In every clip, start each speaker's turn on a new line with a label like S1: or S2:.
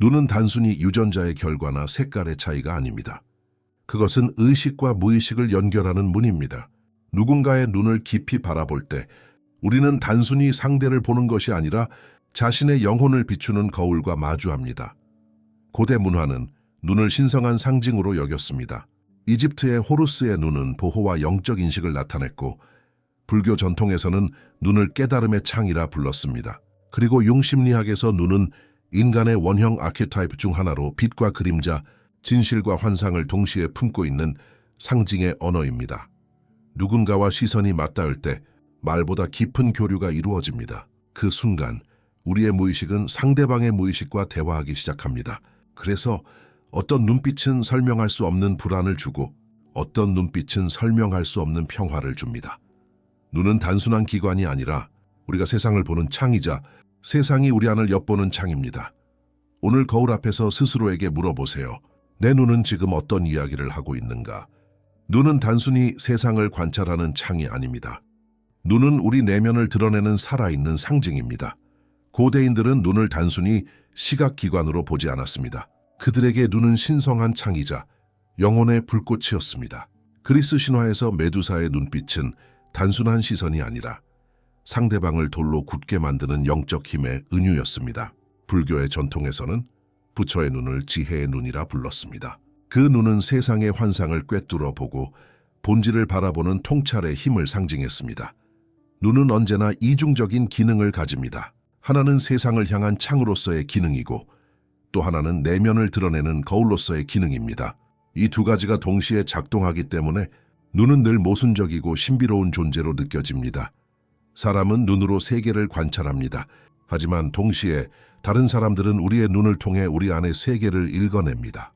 S1: 눈은 단순히 유전자의 결과나 색깔의 차이가 아닙니다. 그것은 의식과 무의식을 연결하는 문입니다. 누군가의 눈을 깊이 바라볼 때 우리는 단순히 상대를 보는 것이 아니라 자신의 영혼을 비추는 거울과 마주합니다. 고대 문화는 눈을 신성한 상징으로 여겼습니다. 이집트의 호루스의 눈은 보호와 영적 인식을 나타냈고, 불교 전통에서는 눈을 깨달음의 창이라 불렀습니다. 그리고 융심리학에서 눈은 인간의 원형 아케타입 중 하나로 빛과 그림자, 진실과 환상을 동시에 품고 있는 상징의 언어입니다. 누군가와 시선이 맞닿을 때 말보다 깊은 교류가 이루어집니다. 그 순간 우리의 무의식은 상대방의 무의식과 대화하기 시작합니다. 그래서 어떤 눈빛은 설명할 수 없는 불안을 주고 어떤 눈빛은 설명할 수 없는 평화를 줍니다. 눈은 단순한 기관이 아니라 우리가 세상을 보는 창이자 세상이 우리 안을 엿보는 창입니다. 오늘 거울 앞에서 스스로에게 물어보세요. 내 눈은 지금 어떤 이야기를 하고 있는가? 눈은 단순히 세상을 관찰하는 창이 아닙니다. 눈은 우리 내면을 드러내는 살아있는 상징입니다. 고대인들은 눈을 단순히 시각기관으로 보지 않았습니다. 그들에게 눈은 신성한 창이자 영혼의 불꽃이었습니다. 그리스 신화에서 메두사의 눈빛은 단순한 시선이 아니라 상대방을 돌로 굳게 만드는 영적 힘의 은유였습니다. 불교의 전통에서는 부처의 눈을 지혜의 눈이라 불렀습니다. 그 눈은 세상의 환상을 꿰뚫어 보고 본질을 바라보는 통찰의 힘을 상징했습니다. 눈은 언제나 이중적인 기능을 가집니다. 하나는 세상을 향한 창으로서의 기능이고 또 하나는 내면을 드러내는 거울로서의 기능입니다. 이 두 가지가 동시에 작동하기 때문에 눈은 늘 모순적이고 신비로운 존재로 느껴집니다. 사람은 눈으로 세계를 관찰합니다. 하지만 동시에 다른 사람들은 우리의 눈을 통해 우리 안의 세계를 읽어냅니다.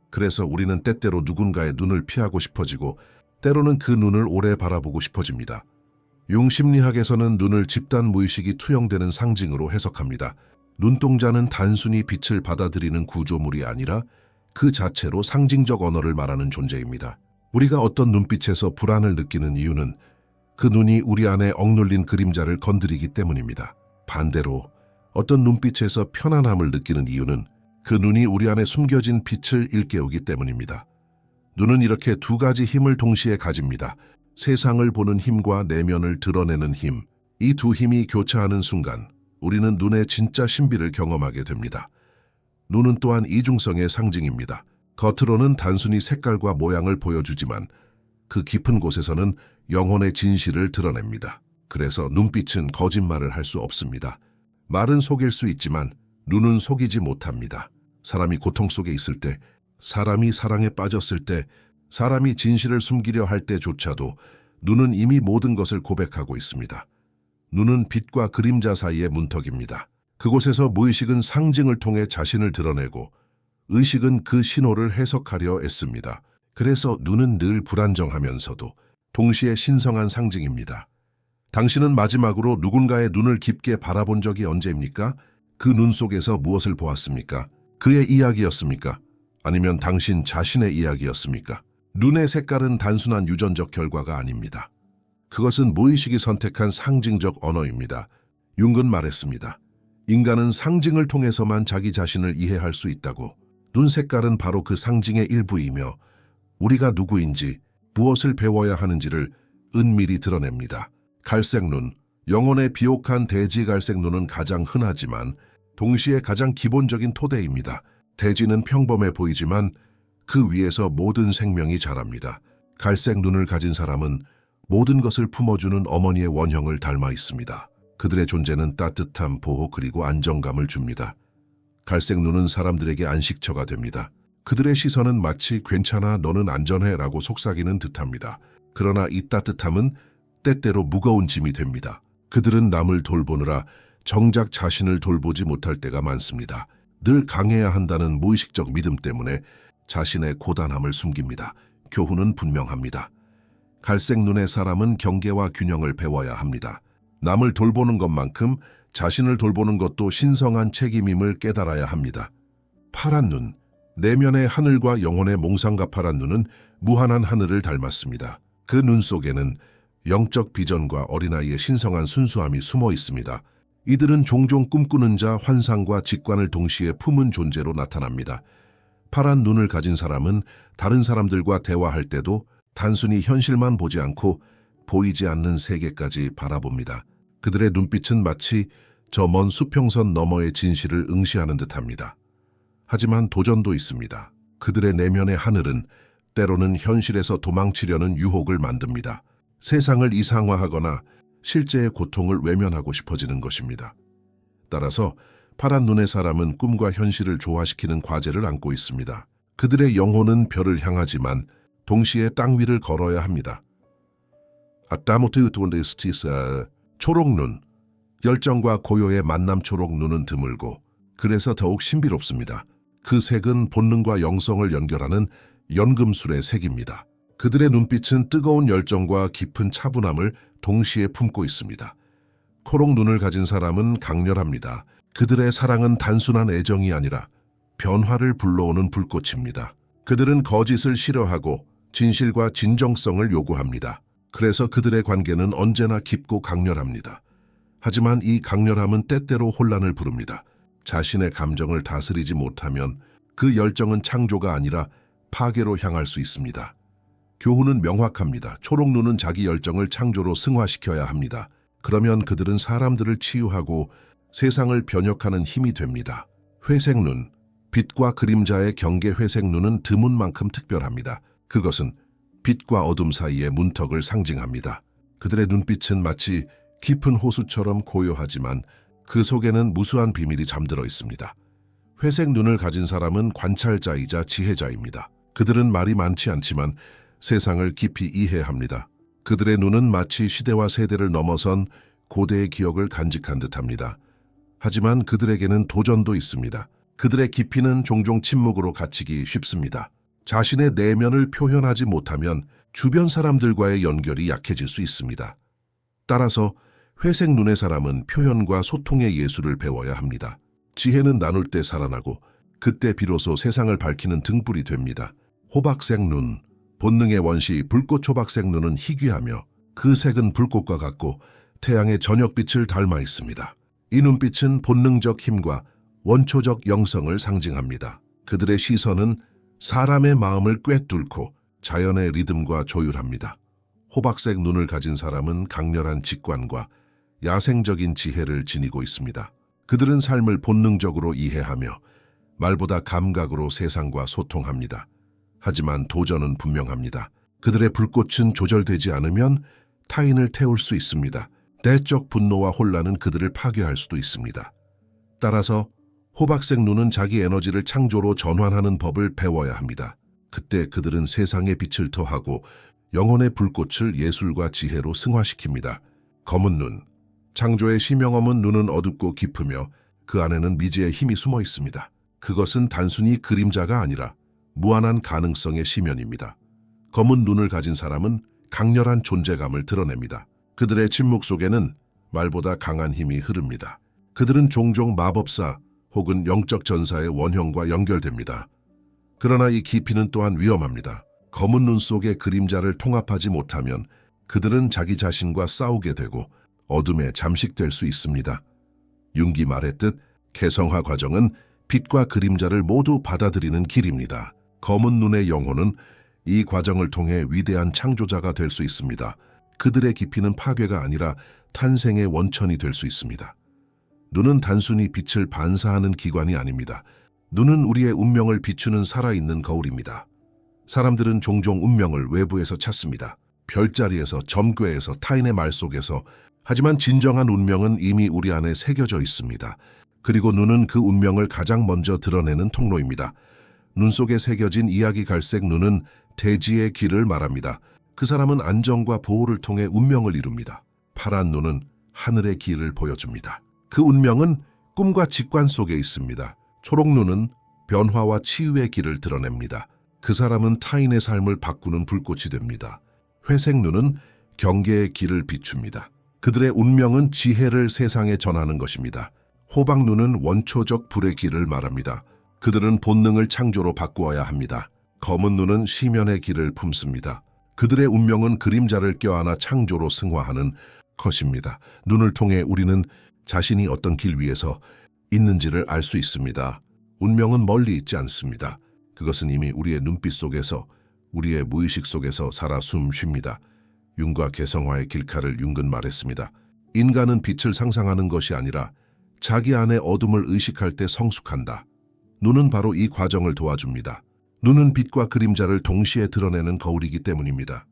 S1: 그래서 우리는 때때로 누군가의 눈을 피하고 싶어지고 때로는 그 눈을 오래 바라보고 싶어집니다. 융심리학에서는 눈을 집단 무의식이 투영되는 상징으로 해석합니다. 눈동자는 단순히 빛을 받아들이는 구조물이 아니라 그 자체로 상징적 언어를 말하는 존재입니다. 우리가 어떤 눈빛에서 불안을 느끼는 이유는 그 눈이 우리 안에 억눌린 그림자를 건드리기 때문입니다. 반대로 어떤 눈빛에서 편안함을 느끼는 이유는 그 눈이 우리 안에 숨겨진 빛을 일깨우기 때문입니다. 눈은 이렇게 두 가지 힘을 동시에 가집니다. 세상을 보는 힘과 내면을 드러내는 힘. 이 두 힘이 교차하는 순간 우리는 눈의 진짜 신비를 경험하게 됩니다. 눈은 또한 이중성의 상징입니다. 겉으로는 단순히 색깔과 모양을 보여주지만 그 깊은 곳에서는 영혼의 진실을 드러냅니다. 그래서 눈빛은 거짓말을 할 수 없습니다. 말은 속일 수 있지만 눈은 속이지 못합니다. 사람이 고통 속에 있을 때, 사람이 사랑에 빠졌을 때, 사람이 진실을 숨기려 할 때조차도 눈은 이미 모든 것을 고백하고 있습니다. 눈은 빛과 그림자 사이의 문턱입니다. 그곳에서 무의식은 상징을 통해 자신을 드러내고 의식은 그 신호를 해석하려 애씁니다. 그래서 눈은 늘 불안정하면서도 동시에 신성한 상징입니다. 당신은 마지막으로 누군가의 눈을 깊게 바라본 적이 언제입니까? 그 눈 속에서 무엇을 보았습니까? 그의 이야기였습니까? 아니면 당신 자신의 이야기였습니까? 눈의 색깔은 단순한 유전적 결과가 아닙니다. 그것은 무의식이 선택한 상징적 언어입니다. 융은 말했습니다. 인간은 상징을 통해서만 자기 자신을 이해할 수 있다고. 눈 색깔은 바로 그 상징의 일부이며 우리가 누구인지 무엇을 배워야 하는지를 은밀히 드러냅니다. 갈색 눈, 영혼의 비옥한 대지 갈색 눈은 가장 흔하지만 동시에 가장 기본적인 토대입니다. 대지는 평범해 보이지만 그 위에서 모든 생명이 자랍니다. 갈색 눈을 가진 사람은 모든 것을 품어주는 어머니의 원형을 닮아 있습니다. 그들의 존재는 따뜻함, 보호 그리고 안정감을 줍니다. 갈색 눈은 사람들에게 안식처가 됩니다. 그들의 시선은 마치 괜찮아, 너는 안전해 라고 속삭이는 듯합니다. 그러나 이 따뜻함은 때때로 무거운 짐이 됩니다. 그들은 남을 돌보느라 정작 자신을 돌보지 못할 때가 많습니다. 늘 강해야 한다는 무의식적 믿음 때문에 자신의 고단함을 숨깁니다. 교훈은 분명합니다. 갈색 눈의 사람은 경계와 균형을 배워야 합니다. 남을 돌보는 것만큼 자신을 돌보는 것도 신성한 책임임을 깨달아야 합니다. 파란 눈, 내면의 하늘과 영혼의 몽상과 파란 눈은 무한한 하늘을 닮았습니다. 그 눈 속에는 영적 비전과 어린아이의 신성한 순수함이 숨어 있습니다. 이들은 종종 꿈꾸는 자, 환상과 직관을 동시에 품은 존재로 나타납니다. 파란 눈을 가진 사람은 다른 사람들과 대화할 때도 단순히 현실만 보지 않고 보이지 않는 세계까지 바라봅니다. 그들의 눈빛은 마치 저 먼 수평선 너머의 진실을 응시하는 듯합니다. 하지만 도전도 있습니다. 그들의 내면의 하늘은 때로는 현실에서 도망치려는 유혹을 만듭니다. 세상을 이상화하거나 실제의 고통을 외면하고 싶어지는 것입니다. 따라서 파란 눈의 사람은 꿈과 현실을 조화시키는 과제를 안고 있습니다. 그들의 영혼은 별을 향하지만 동시에 땅 위를 걸어야 합니다. 초록눈, 열정과 고요의 만남. 초록눈은 드물고 그래서 더욱 신비롭습니다. 그 색은 본능과 영성을 연결하는 연금술의 색입니다. 그들의 눈빛은 뜨거운 열정과 깊은 차분함을 동시에 품고 있습니다. 코록 눈을 가진 사람은 강렬합니다. 그들의 사랑은 단순한 애정이 아니라 변화를 불러오는 불꽃입니다. 그들은 거짓을 싫어하고 진실과 진정성을 요구합니다. 그래서 그들의 관계는 언제나 깊고 강렬합니다. 하지만 이 강렬함은 때때로 혼란을 부릅니다. 자신의 감정을 다스리지 못하면 그 열정은 창조가 아니라 파괴로 향할 수 있습니다. 교훈은 명확합니다. 초록눈은 자기 열정을 창조로 승화시켜야 합니다. 그러면 그들은 사람들을 치유하고 세상을 변혁하는 힘이 됩니다. 회색눈, 빛과 그림자의 경계. 회색눈은 드문 만큼 특별합니다. 그것은 빛과 어둠 사이의 문턱을 상징합니다. 그들의 눈빛은 마치 깊은 호수처럼 고요하지만 그 속에는 무수한 비밀이 잠들어 있습니다. 회색 눈을 가진 사람은 관찰자이자 지혜자입니다. 그들은 말이 많지 않지만 세상을 깊이 이해합니다. 그들의 눈은 마치 시대와 세대를 넘어선 고대의 기억을 간직한 듯합니다. 하지만 그들에게는 도전도 있습니다. 그들의 깊이는 종종 침묵으로 갇히기 쉽습니다. 자신의 내면을 표현하지 못하면 주변 사람들과의 연결이 약해질 수 있습니다. 따라서 회색 눈의 사람은 표현과 소통의 예술을 배워야 합니다. 지혜는 나눌 때 살아나고 그때 비로소 세상을 밝히는 등불이 됩니다. 호박색 눈, 본능의 원시. 불꽃. 호박색 눈은 희귀하며 그 색은 불꽃과 같고 태양의 저녁빛을 닮아 있습니다. 이 눈빛은 본능적 힘과 원초적 영성을 상징합니다. 그들의 시선은 사람의 마음을 꿰뚫고 자연의 리듬과 조율합니다. 호박색 눈을 가진 사람은 강렬한 직관과 야생적인 지혜를 지니고 있습니다. 그들은 삶을 본능적으로 이해하며 말보다 감각으로 세상과 소통합니다. 하지만 도전은 분명합니다. 그들의 불꽃은 조절되지 않으면 타인을 태울 수 있습니다. 내적 분노와 혼란은 그들을 파괴할 수도 있습니다. 따라서 호박색 눈은 자기 에너지를 창조로 전환하는 법을 배워야 합니다. 그때 그들은 세상의 빛을 더하고 영혼의 불꽃을 예술과 지혜로 승화시킵니다. 검은 눈, 창조의 심형엄은 눈은 어둡고 깊으며 그 안에는 미지의 힘이 숨어 있습니다. 그것은 단순히 그림자가 아니라 무한한 가능성의 심연입니다. 검은 눈을 가진 사람은 강렬한 존재감을 드러냅니다. 그들의 침묵 속에는 말보다 강한 힘이 흐릅니다. 그들은 종종 마법사 혹은 영적 전사의 원형과 연결됩니다. 그러나 이 깊이는 또한 위험합니다. 검은 눈 속의 그림자를 통합하지 못하면 그들은 자기 자신과 싸우게 되고 어둠에 잠식될 수 있습니다. 융기 말했듯 개성화 과정은 빛과 그림자를 모두 받아들이는 길입니다. 검은 눈의 영혼은 이 과정을 통해 위대한 창조자가 될 수 있습니다. 그들의 깊이는 파괴가 아니라 탄생의 원천이 될 수 있습니다. 눈은 단순히 빛을 반사하는 기관이 아닙니다. 눈은 우리의 운명을 비추는 살아있는 거울입니다. 사람들은 종종 운명을 외부에서 찾습니다. 별자리에서, 점괘에서, 타인의 말 속에서. 하지만 진정한 운명은 이미 우리 안에 새겨져 있습니다. 그리고 눈은 그 운명을 가장 먼저 드러내는 통로입니다. 눈 속에 새겨진 이야기. 갈색 눈은 대지의 길을 말합니다. 그 사람은 안정과 보호를 통해 운명을 이룹니다. 파란 눈은 하늘의 길을 보여줍니다. 그 운명은 꿈과 직관 속에 있습니다. 초록 눈은 변화와 치유의 길을 드러냅니다. 그 사람은 타인의 삶을 바꾸는 불꽃이 됩니다. 회색 눈은 경계의 길을 비춥니다. 그들의 운명은 지혜를 세상에 전하는 것입니다. 호박 눈은 원초적 불의 길을 말합니다. 그들은 본능을 창조로 바꾸어야 합니다. 검은 눈은 시면의 길을 품습니다. 그들의 운명은 그림자를 껴안아 창조로 승화하는 것입니다. 눈을 통해 우리는 자신이 어떤 길 위에서 있는지를 알 수 있습니다. 운명은 멀리 있지 않습니다. 그것은 이미 우리의 눈빛 속에서, 우리의 무의식 속에서 살아 숨 쉽니다. 융과 개성화의 길칼을 융근 말했습니다. 인간은 빛을 상상하는 것이 아니라 자기 안의 어둠을 의식할 때 성숙한다. 눈은 바로 이 과정을 도와줍니다. 눈은 빛과 그림자를 동시에 드러내는 거울이기 때문입니다.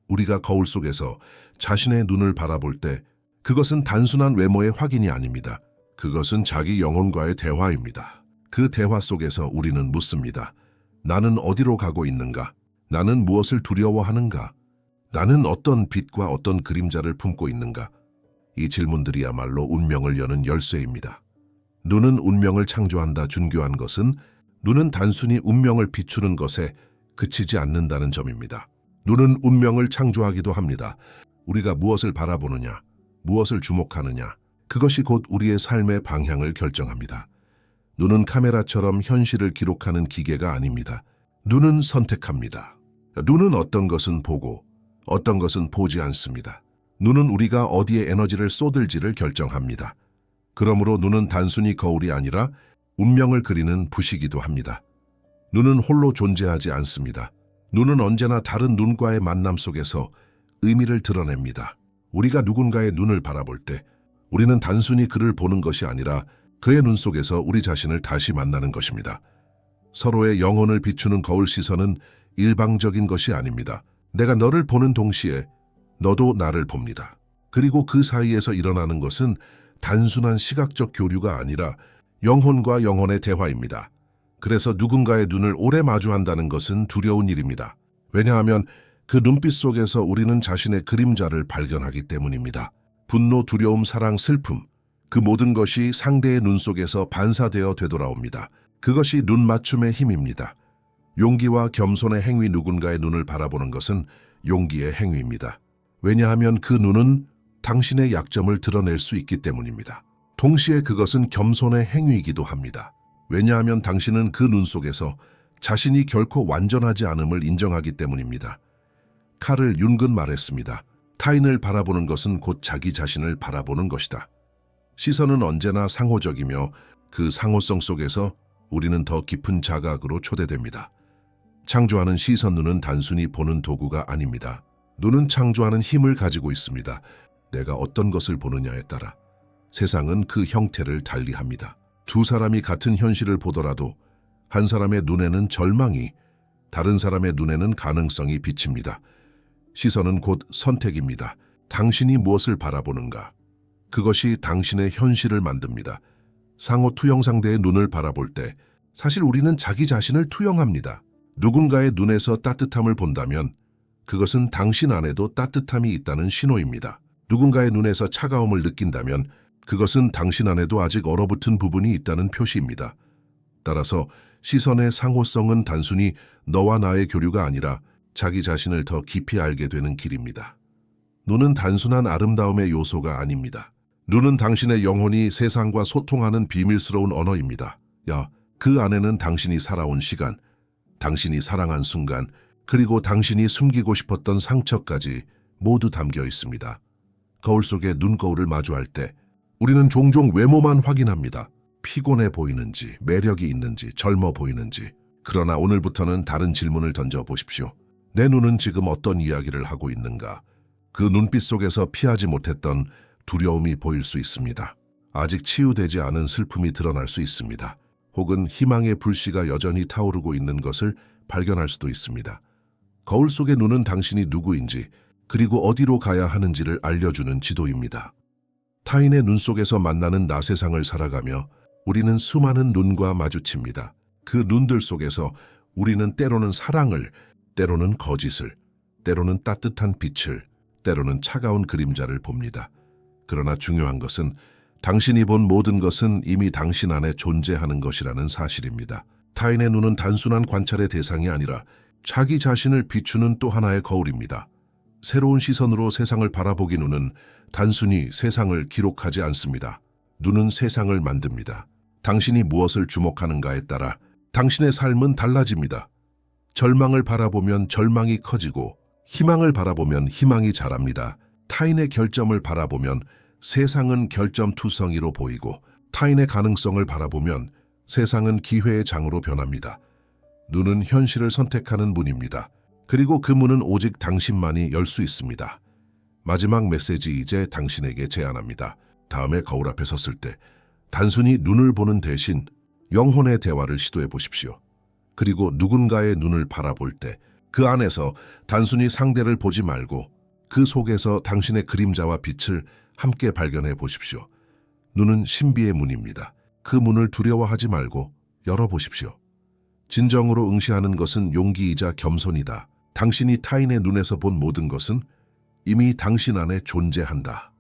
S1: 우리가 거울 속에서 자신의 눈을 바라볼 때 그것은 단순한 외모의 확인이 아닙니다. 그것은 자기 영혼과의 대화입니다. 그 대화 속에서 우리는 묻습니다. 나는 어디로 가고 있는가? 나는 무엇을 두려워하는가? 나는 어떤 빛과 어떤 그림자를 품고 있는가? 이 질문들이야말로 운명을 여는 열쇠입니다. 눈은 운명을 창조한다 준교한 것은 눈은 단순히 운명을 비추는 것에 그치지 않는다는 점입니다. 눈은 운명을 창조하기도 합니다. 우리가 무엇을 바라보느냐, 무엇을 주목하느냐, 그것이 곧 우리의 삶의 방향을 결정합니다. 눈은 카메라처럼 현실을 기록하는 기계가 아닙니다. 눈은 선택합니다. 눈은 어떤 것은 보고 어떤 것은 보지 않습니다. 눈은 우리가 어디에 에너지를 쏟을지를 결정합니다. 그러므로 눈은 단순히 거울이 아니라 운명을 그리는 붓이기도 합니다. 눈은 홀로 존재하지 않습니다. 눈은 언제나 다른 눈과의 만남 속에서 의미를 드러냅니다. 우리가 누군가의 눈을 바라볼 때 우리는 단순히 그를 보는 것이 아니라 그의 눈 속에서 우리 자신을 다시 만나는 것입니다. 서로의 영혼을 비추는 거울 시선은 일방적인 것이 아닙니다. 내가 너를 보는 동시에 너도 나를 봅니다. 그리고 그 사이에서 일어나는 것은 단순한 시각적 교류가 아니라 영혼과 영혼의 대화입니다. 그래서 누군가의 눈을 오래 마주한다는 것은 두려운 일입니다. 왜냐하면 그 눈빛 속에서 우리는 자신의 그림자를 발견하기 때문입니다. 분노, 두려움, 사랑, 슬픔, 그 모든 것이 상대의 눈 속에서 반사되어 되돌아옵니다. 그것이 눈 맞춤의 힘입니다. 용기와 겸손의 행위, 누군가의 눈을 바라보는 것은 용기의 행위입니다. 왜냐하면 그 눈은 당신의 약점을 드러낼 수 있기 때문입니다. 동시에 그것은 겸손의 행위이기도 합니다. 왜냐하면 당신은 그 눈 속에서 자신이 결코 완전하지 않음을 인정하기 때문입니다. 칼을 융근 말했습니다. 타인을 바라보는 것은 곧 자기 자신을 바라보는 것이다. 시선은 언제나 상호적이며 그 상호성 속에서 우리는 더 깊은 자각으로 초대됩니다. 창조하는 시선, 눈은 단순히 보는 도구가 아닙니다. 눈은 창조하는 힘을 가지고 있습니다. 내가 어떤 것을 보느냐에 따라 세상은 그 형태를 달리합니다. 두 사람이 같은 현실을 보더라도 한 사람의 눈에는 절망이, 다른 사람의 눈에는 가능성이 비칩니다. 시선은 곧 선택입니다. 당신이 무엇을 바라보는가? 그것이 당신의 현실을 만듭니다. 상호 투영 상대의 눈을 바라볼 때 사실 우리는 자기 자신을 투영합니다. 누군가의 눈에서 따뜻함을 본다면 그것은 당신 안에도 따뜻함이 있다는 신호입니다. 누군가의 눈에서 차가움을 느낀다면 그것은 당신 안에도 아직 얼어붙은 부분이 있다는 표시입니다. 따라서 시선의 상호성은 단순히 너와 나의 교류가 아니라 자기 자신을 더 깊이 알게 되는 길입니다. 눈은 단순한 아름다움의 요소가 아닙니다. 눈은 당신의 영혼이 세상과 소통하는 비밀스러운 언어입니다. 그 안에는 당신이 살아온 시간, 당신이 사랑한 순간, 그리고 당신이 숨기고 싶었던 상처까지 모두 담겨 있습니다. 거울 속에 눈거울을 마주할 때 우리는 종종 외모만 확인합니다. 피곤해 보이는지, 매력이 있는지, 젊어 보이는지. 그러나 오늘부터는 다른 질문을 던져보십시오. 내 눈은 지금 어떤 이야기를 하고 있는가? 그 눈빛 속에서 피하지 못했던 두려움이 보일 수 있습니다. 아직 치유되지 않은 슬픔이 드러날 수 있습니다. 혹은 희망의 불씨가 여전히 타오르고 있는 것을 발견할 수도 있습니다. 거울 속의 눈은 당신이 누구인지, 그리고 어디로 가야 하는지를 알려주는 지도입니다. 타인의 눈 속에서 만나는 나 세상을 살아가며 우리는 수많은 눈과 마주칩니다. 그 눈들 속에서 우리는 때로는 사랑을, 때로는 거짓을, 때로는 따뜻한 빛을, 때로는 차가운 그림자를 봅니다. 그러나 중요한 것은 당신이 본 모든 것은 이미 당신 안에 존재하는 것이라는 사실입니다. 타인의 눈은 단순한 관찰의 대상이 아니라 자기 자신을 비추는 또 하나의 거울입니다. 새로운 시선으로 세상을 바라보기 눈은 단순히 세상을 기록하지 않습니다. 눈은 세상을 만듭니다. 당신이 무엇을 주목하는가에 따라 당신의 삶은 달라집니다. 절망을 바라보면 절망이 커지고 희망을 바라보면 희망이 자랍니다. 타인의 결점을 바라보면 세상은 결점투성이로 보이고 타인의 가능성을 바라보면 세상은 기회의 장으로 변합니다. 눈은 현실을 선택하는 문입니다. 그리고 그 문은 오직 당신만이 열 수 있습니다. 마지막 메시지 이제 당신에게 제안합니다. 다음에 거울 앞에 섰을 때 단순히 눈을 보는 대신 영혼의 대화를 시도해 보십시오. 그리고 누군가의 눈을 바라볼 때 그 안에서 단순히 상대를 보지 말고 그 속에서 당신의 그림자와 빛을 함께 발견해 보십시오. 눈은 신비의 문입니다. 그 문을 두려워하지 말고 열어보십시오. 진정으로 응시하는 것은 용기이자 겸손이다. 당신이 타인의 눈에서 본 모든 것은 이미 당신 안에 존재한다.